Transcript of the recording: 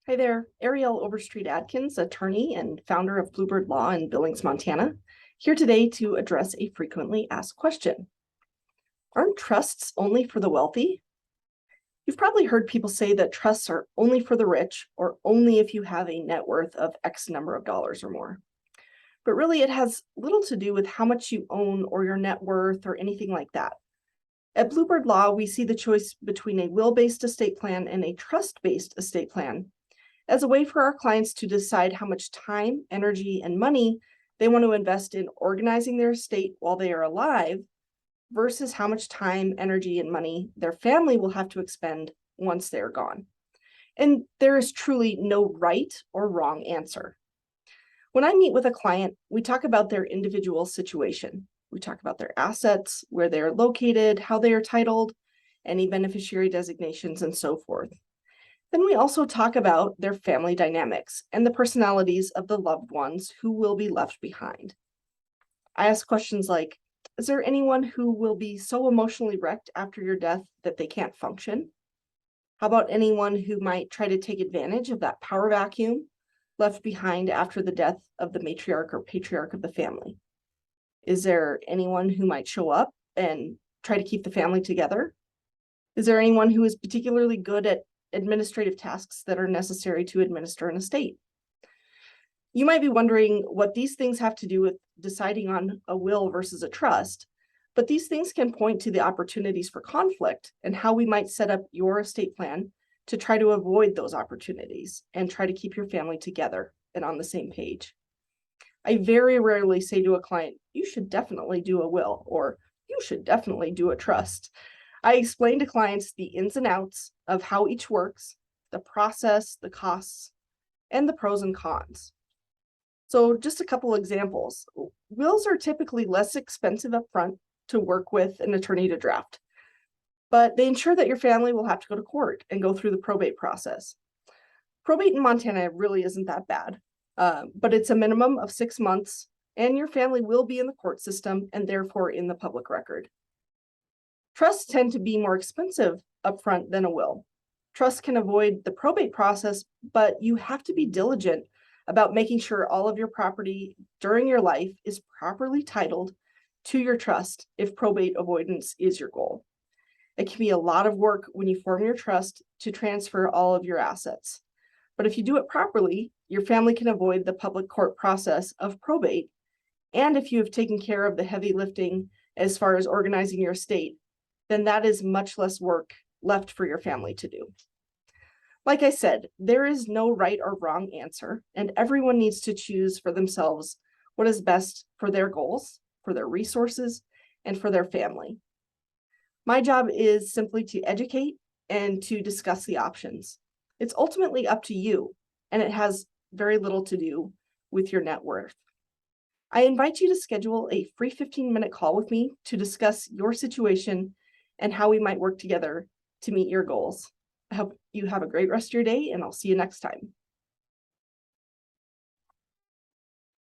Hi there, Ariel Overstreet Adkins, attorney and founder of Bluebird Law in Billings, Montana, here today to address a frequently asked question. Aren't trusts only for the wealthy? You've probably heard people say that trusts are only for the rich or only if you have a net worth of X number of dollars or more. But really, it has little to do with how much you own or your net worth or anything like that. At Bluebird Law, we see the choice between a will-based estate plan and a trust-based estate plan as a way for our clients to decide how much time, energy, and money they want to invest in organizing their estate while they are alive versus how much time, energy, and money their family will have to expend once they're gone. And there is truly no right or wrong answer. When I meet with a client, we talk about their individual situation. We talk about their assets, where they're located, how they are titled, any beneficiary designations, and so forth. Then we also talk about their family dynamics and the personalities of the loved ones who will be left behind. I ask questions like, is there anyone who will be so emotionally wrecked after your death that they can't function? How about anyone who might try to take advantage of that power vacuum left behind after the death of the matriarch or patriarch of the family? Is there anyone who might show up and try to keep the family together? Is there anyone who is particularly good at administrative tasks that are necessary to administer an estate? You might be wondering what these things have to do with deciding on a will versus a trust, but these things can point to the opportunities for conflict and how we might set up your estate plan to try to avoid those opportunities and try to keep your family together and on the same page. I very rarely say to a client, you should definitely do a will, or you should definitely do a trust. I explain to clients the ins and outs of how each works, the process, the costs, and the pros and cons. So just a couple examples. Wills are typically less expensive upfront to work with an attorney to draft, but they ensure that your family will have to go to court and go through the probate process. Probate in Montana really isn't that bad, but it's a minimum of 6 months, and your family will be in the court system and therefore in the public record. Trusts tend to be more expensive upfront than a will. Trusts can avoid the probate process, but you have to be diligent about making sure all of your property during your life is properly titled to your trust if probate avoidance is your goal. It can be a lot of work when you form your trust to transfer all of your assets. But if you do it properly, your family can avoid the public court process of probate. And if you have taken care of the heavy lifting as far as organizing your estate, then that is much less work left for your family to do. Like I said, there is no right or wrong answer, and everyone needs to choose for themselves what is best for their goals, for their resources, and for their family. My job is simply to educate and to discuss the options. It's ultimately up to you, and it has very little to do with your net worth. I invite you to schedule a free 15-minute call with me to discuss your situation and how we might work together to meet your goals. I hope you have a great rest of your day, and I'll see you next time.